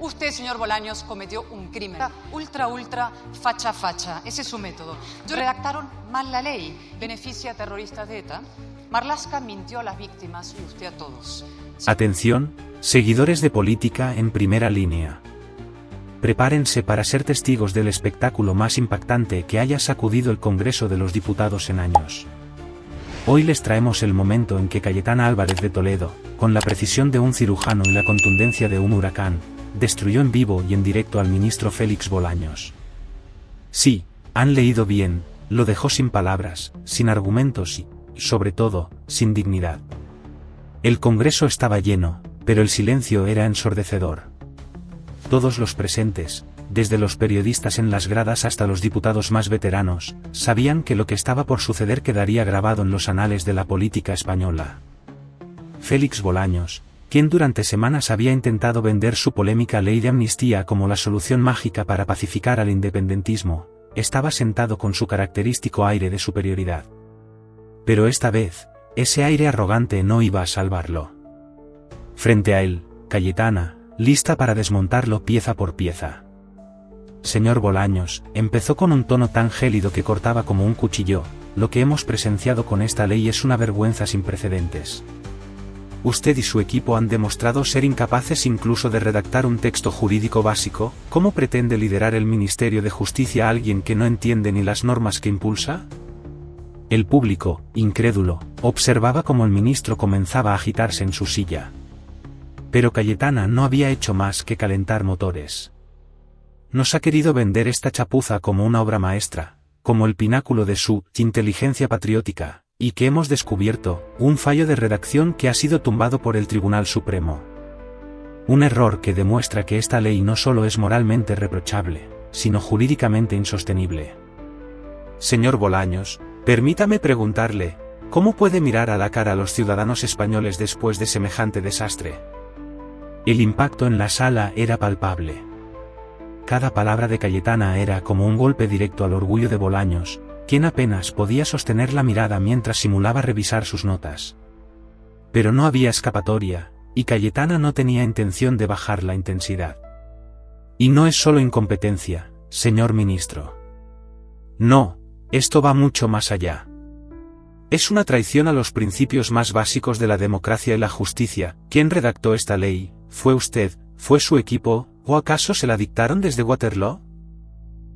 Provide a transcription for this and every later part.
Usted, señor Bolaños, cometió un crimen. Ultra, facha. Ese es su método. Redactaron mal la ley. Beneficia a terroristas de ETA. Marlaska mintió a las víctimas y usted a todos. Atención, seguidores de política en primera línea. Prepárense para ser testigos del espectáculo más impactante que haya sacudido el Congreso de los Diputados en años. Hoy les traemos el momento en que Cayetana Álvarez de Toledo, con la precisión de un cirujano y la contundencia de un huracán, destruyó en vivo y en directo al ministro Félix Bolaños. Sí, han leído bien, lo dejó sin palabras, sin argumentos y, sobre todo, sin dignidad. El Congreso estaba lleno, pero el silencio era ensordecedor. Todos los presentes, desde los periodistas en las gradas hasta los diputados más veteranos, sabían que lo que estaba por suceder quedaría grabado en los anales de la política española. Félix Bolaños, quien durante semanas había intentado vender su polémica ley de amnistía como la solución mágica para pacificar al independentismo, estaba sentado con su característico aire de superioridad. Pero esta vez, ese aire arrogante no iba a salvarlo. Frente a él, Cayetana, lista para desmontarlo pieza por pieza. Señor Bolaños, empezó con un tono tan gélido que cortaba como un cuchillo, lo que hemos presenciado con esta ley es una vergüenza sin precedentes. Usted y su equipo han demostrado ser incapaces incluso de redactar un texto jurídico básico. ¿Cómo pretende liderar el Ministerio de Justicia a alguien que no entiende ni las normas que impulsa? El público, incrédulo, observaba cómo el ministro comenzaba a agitarse en su silla. Pero Cayetana no había hecho más que calentar motores. Nos ha querido vender esta chapuza como una obra maestra, como el pináculo de su inteligencia patriótica, y que hemos descubierto, un fallo de redacción que ha sido tumbado por el Tribunal Supremo. Un error que demuestra que esta ley no solo es moralmente reprochable, sino jurídicamente insostenible. Señor Bolaños, permítame preguntarle, ¿cómo puede mirar a la cara a los ciudadanos españoles después de semejante desastre? El impacto en la sala era palpable. Cada palabra de Cayetana era como un golpe directo al orgullo de Bolaños, quien apenas podía sostener la mirada mientras simulaba revisar sus notas. Pero no había escapatoria, y Cayetana no tenía intención de bajar la intensidad. Y no es solo incompetencia, señor ministro. No, esto va mucho más allá. Es una traición a los principios más básicos de la democracia y la justicia. ¿Quién redactó esta ley? ¿Fue usted? ¿Fue su equipo? ¿O acaso se la dictaron desde Waterloo?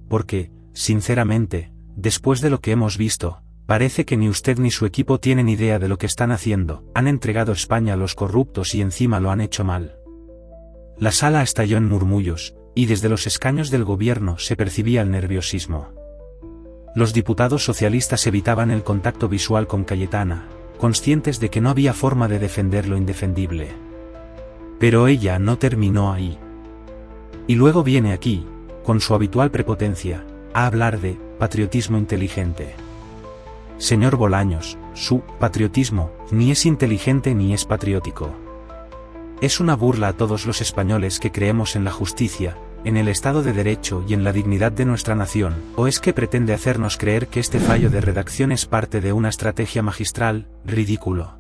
Porque, sinceramente, después de lo que hemos visto, parece que ni usted ni su equipo tienen idea de lo que están haciendo. Han entregado España a los corruptos y encima lo han hecho mal. La sala estalló en murmullos, y desde los escaños del gobierno se percibía el nerviosismo. Los diputados socialistas evitaban el contacto visual con Cayetana, conscientes de que no había forma de defender lo indefendible. Pero ella no terminó ahí. Y luego viene aquí, con su habitual prepotencia, a hablar de patriotismo inteligente. Señor Bolaños, su patriotismo ni es inteligente ni es patriótico. Es una burla a todos los españoles que creemos en la justicia, en el Estado de Derecho y en la dignidad de nuestra nación. ¿O es que pretende hacernos creer que este fallo de redacción es parte de una estrategia magistral? Ridículo.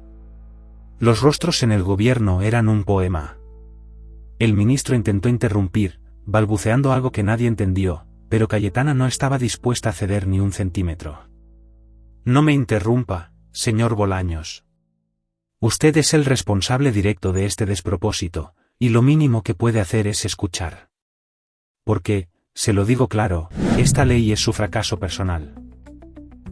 Los rostros en el gobierno eran un poema. El ministro intentó interrumpir, balbuceando algo que nadie entendió, pero Cayetana no estaba dispuesta a ceder ni un centímetro. No me interrumpa, señor Bolaños. Usted es el responsable directo de este despropósito, y lo mínimo que puede hacer es escuchar. Porque, se lo digo claro, esta ley es su fracaso personal.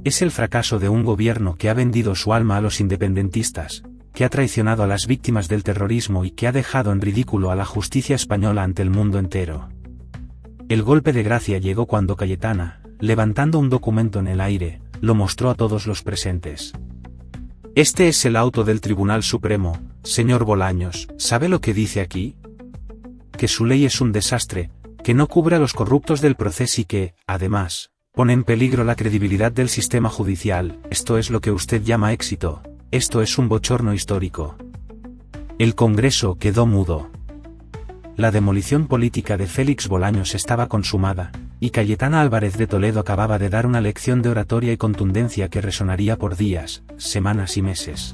Es el fracaso de un gobierno que ha vendido su alma a los independentistas, que ha traicionado a las víctimas del terrorismo y que ha dejado en ridículo a la justicia española ante el mundo entero. El golpe de gracia llegó cuando Cayetana, levantando un documento en el aire, lo mostró a todos los presentes. Este es el auto del Tribunal Supremo, señor Bolaños. ¿Sabe lo que dice aquí? Que su ley es un desastre, que no cubre a los corruptos del proceso y que, además, pone en peligro la credibilidad del sistema judicial. Esto es lo que usted llama éxito. Esto es un bochorno histórico. El Congreso quedó mudo. La demolición política de Félix Bolaños estaba consumada, y Cayetana Álvarez de Toledo acababa de dar una lección de oratoria y contundencia que resonaría por días, semanas y meses.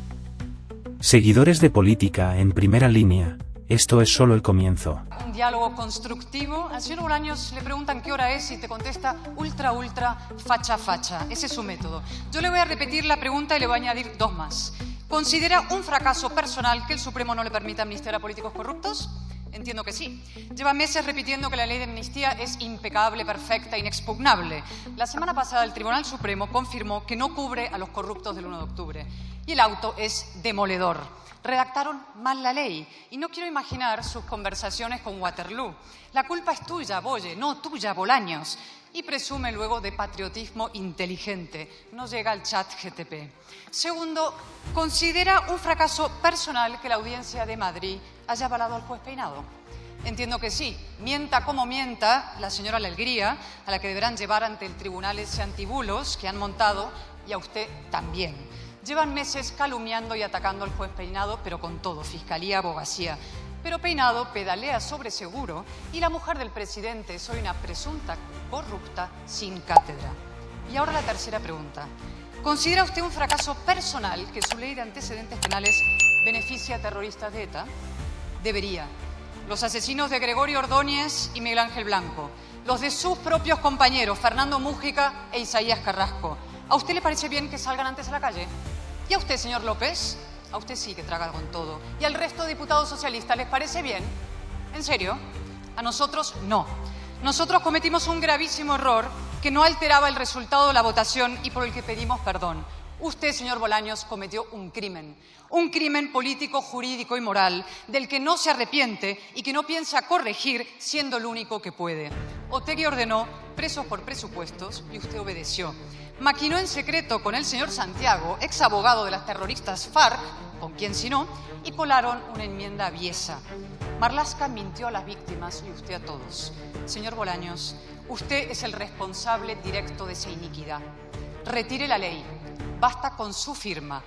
Seguidores de política en primera línea, esto es solo el comienzo. Un diálogo constructivo. Al señor Bolaños le preguntan qué hora es y te contesta ultra, facha, facha. Ese es su método. Yo le voy a repetir la pregunta y le voy a añadir dos más. ¿Considera un fracaso personal que el Supremo no le permita amnistiar a políticos corruptos? Entiendo que sí. Lleva meses repitiendo que la ley de amnistía es impecable, perfecta, inexpugnable. La semana pasada el Tribunal Supremo confirmó que no cubre a los corruptos del 1 de octubre. Y el auto es demoledor. Redactaron mal la ley y no quiero imaginar sus conversaciones con Waterloo. La culpa es tuya, Boye, no tuya, Bolaños. Y presume luego de patriotismo inteligente. No llega al chat GTP. Segundo, ¿considera un fracaso personal que la Audiencia de Madrid haya avalado al juez Peinado? Entiendo que sí. Mienta como mienta la señora Alegría, a la que deberán llevar ante el tribunal ese antibulos que han montado, y a usted también. Llevan meses calumniando y atacando al juez Peinado, pero con todo, fiscalía, abogacía. Pero Peinado pedalea sobre seguro y la mujer del presidente soy una presunta corrupta sin cátedra. Y ahora la tercera pregunta. ¿Considera usted un fracaso personal que su ley de antecedentes penales beneficia a terroristas de ETA? Debería. Los asesinos de Gregorio Ordóñez y Miguel Ángel Blanco. Los de sus propios compañeros, Fernando Mújica e Isaías Carrasco. ¿A usted le parece bien que salgan antes a la calle? ¿Y a usted, señor López? A usted sí que traga con todo. ¿Y al resto de diputados socialistas les parece bien? ¿En serio? A nosotros no. Nosotros cometimos un gravísimo error que no alteraba el resultado de la votación y por el que pedimos perdón. Usted, señor Bolaños, cometió un crimen político, jurídico y moral del que no se arrepiente y que no piensa corregir siendo el único que puede. Otegi ordenó presos por presupuestos y usted obedeció. Maquinó en secreto con el señor Santiago, ex abogado de las terroristas FARC, con quien si no, y colaron una enmienda aviesa. Marlaska mintió a las víctimas y usted a todos. Señor Bolaños, usted es el responsable directo de esa iniquidad. Retire la ley. Basta con su firma.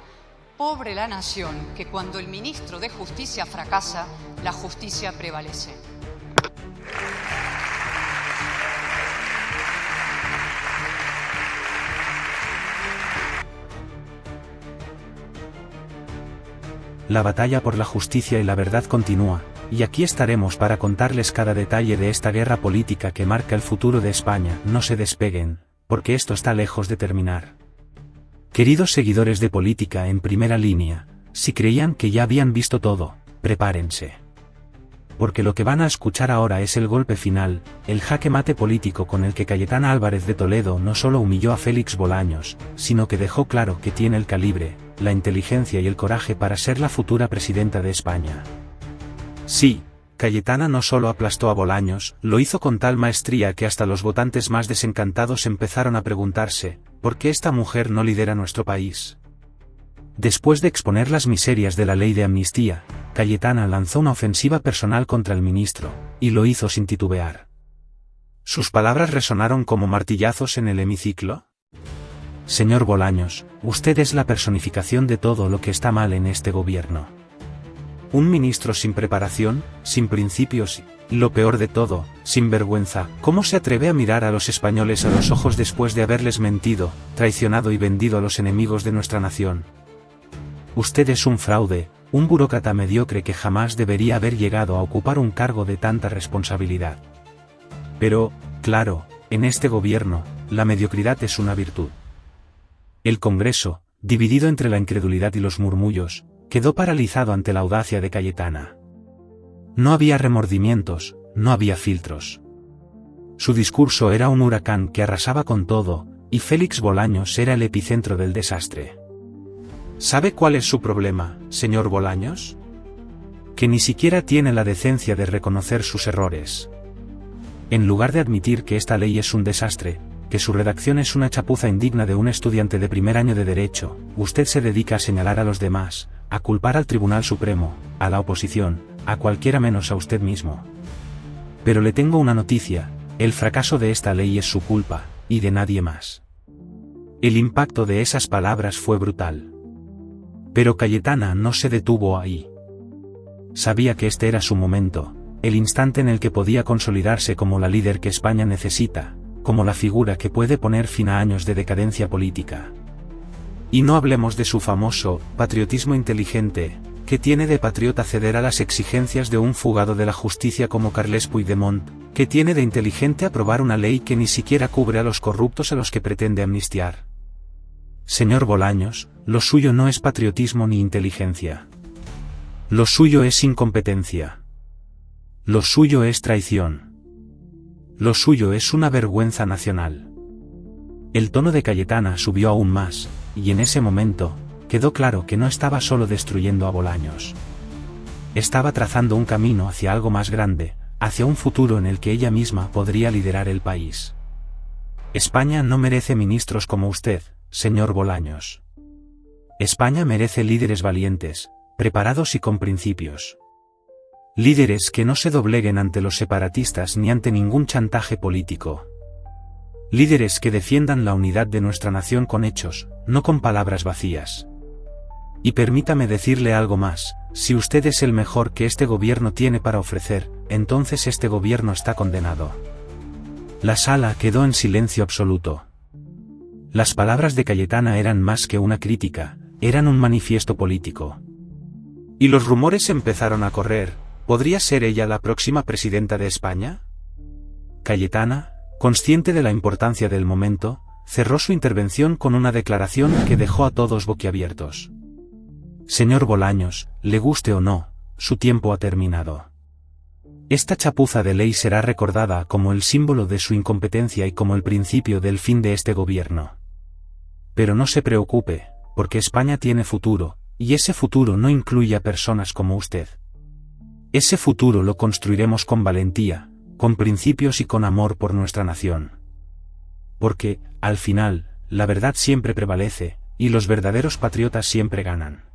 Pobre la nación que cuando el ministro de Justicia fracasa, la justicia prevalece. La batalla por la justicia y la verdad continúa, y aquí estaremos para contarles cada detalle de esta guerra política que marca el futuro de España. No se despeguen, porque esto está lejos de terminar. Queridos seguidores de Política en Primera Línea, si creían que ya habían visto todo, prepárense. Porque lo que van a escuchar ahora es el golpe final, el jaque mate político con el que Cayetana Álvarez de Toledo no solo humilló a Félix Bolaños, sino que dejó claro que tiene el calibre, la inteligencia y el coraje para ser la futura presidenta de España. Sí, Cayetana no solo aplastó a Bolaños, lo hizo con tal maestría que hasta los votantes más desencantados empezaron a preguntarse, ¿por qué esta mujer no lidera nuestro país? Después de exponer las miserias de la ley de amnistía, Cayetana lanzó una ofensiva personal contra el ministro, y lo hizo sin titubear. ¿Sus palabras resonaron como martillazos en el hemiciclo? Señor Bolaños, usted es la personificación de todo lo que está mal en este gobierno. Un ministro sin preparación, sin principios y, lo peor de todo, sin vergüenza. ¿Cómo se atreve a mirar a los españoles a los ojos después de haberles mentido, traicionado y vendido a los enemigos de nuestra nación? Usted es un fraude, un burócrata mediocre que jamás debería haber llegado a ocupar un cargo de tanta responsabilidad. Pero, claro, en este gobierno, la mediocridad es una virtud. El Congreso, dividido entre la incredulidad y los murmullos, quedó paralizado ante la audacia de Cayetana. No había remordimientos, no había filtros. Su discurso era un huracán que arrasaba con todo, y Félix Bolaños era el epicentro del desastre. ¿Sabe cuál es su problema, señor Bolaños? Que ni siquiera tiene la decencia de reconocer sus errores. En lugar de admitir que esta ley es un desastre, que su redacción es una chapuza indigna de un estudiante de primer año de Derecho, usted se dedica a señalar a los demás, a culpar al Tribunal Supremo, a la oposición, a cualquiera menos a usted mismo. Pero le tengo una noticia, el fracaso de esta ley es su culpa, y de nadie más. El impacto de esas palabras fue brutal. Pero Cayetana no se detuvo ahí. Sabía que este era su momento, el instante en el que podía consolidarse como la líder que España necesita, como la figura que puede poner fin a años de decadencia política. Y no hablemos de su famoso patriotismo inteligente, ¿qué tiene de patriota ceder a las exigencias de un fugado de la justicia como Carles Puigdemont? ¿Qué tiene de inteligente aprobar una ley que ni siquiera cubre a los corruptos a los que pretende amnistiar? Señor Bolaños, lo suyo no es patriotismo ni inteligencia. Lo suyo es incompetencia. Lo suyo es traición. Lo suyo es una vergüenza nacional. El tono de Cayetana subió aún más, y en ese momento, quedó claro que no estaba solo destruyendo a Bolaños. Estaba trazando un camino hacia algo más grande, hacia un futuro en el que ella misma podría liderar el país. España no merece ministros como usted, señor Bolaños. España merece líderes valientes, preparados y con principios. Líderes que no se dobleguen ante los separatistas ni ante ningún chantaje político. Líderes que defiendan la unidad de nuestra nación con hechos, no con palabras vacías. Y permítame decirle algo más, si usted es el mejor que este gobierno tiene para ofrecer, entonces este gobierno está condenado. La sala quedó en silencio absoluto. Las palabras de Cayetana eran más que una crítica, eran un manifiesto político. Y los rumores empezaron a correr, ¿podría ser ella la próxima presidenta de España? Cayetana, consciente de la importancia del momento, cerró su intervención con una declaración que dejó a todos boquiabiertos. Señor Bolaños, le guste o no, su tiempo ha terminado. Esta chapuza de ley será recordada como el símbolo de su incompetencia y como el principio del fin de este gobierno. Pero no se preocupe, porque España tiene futuro, y ese futuro no incluye a personas como usted. Ese futuro lo construiremos con valentía, con principios y con amor por nuestra nación. Porque, al final, la verdad siempre prevalece, y los verdaderos patriotas siempre ganan.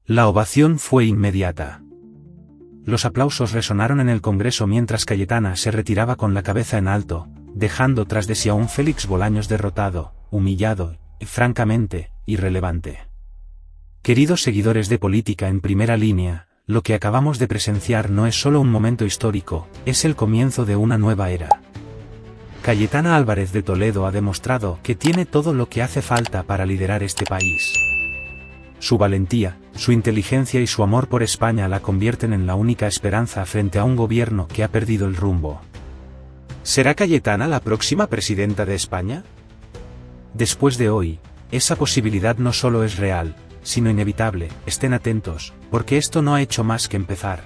La ovación fue inmediata. Los aplausos resonaron en el Congreso mientras Cayetana se retiraba con la cabeza en alto, dejando tras de sí a un Félix Bolaños derrotado, humillado, y francamente, irrelevante. Queridos seguidores de Política en Primera Línea, lo que acabamos de presenciar no es solo un momento histórico, es el comienzo de una nueva era. Cayetana Álvarez de Toledo ha demostrado que tiene todo lo que hace falta para liderar este país. Su valentía, su inteligencia y su amor por España la convierten en la única esperanza frente a un gobierno que ha perdido el rumbo. ¿Será Cayetana la próxima presidenta de España? Después de hoy, esa posibilidad no solo es real, sino inevitable. Estén atentos, porque esto no ha hecho más que empezar.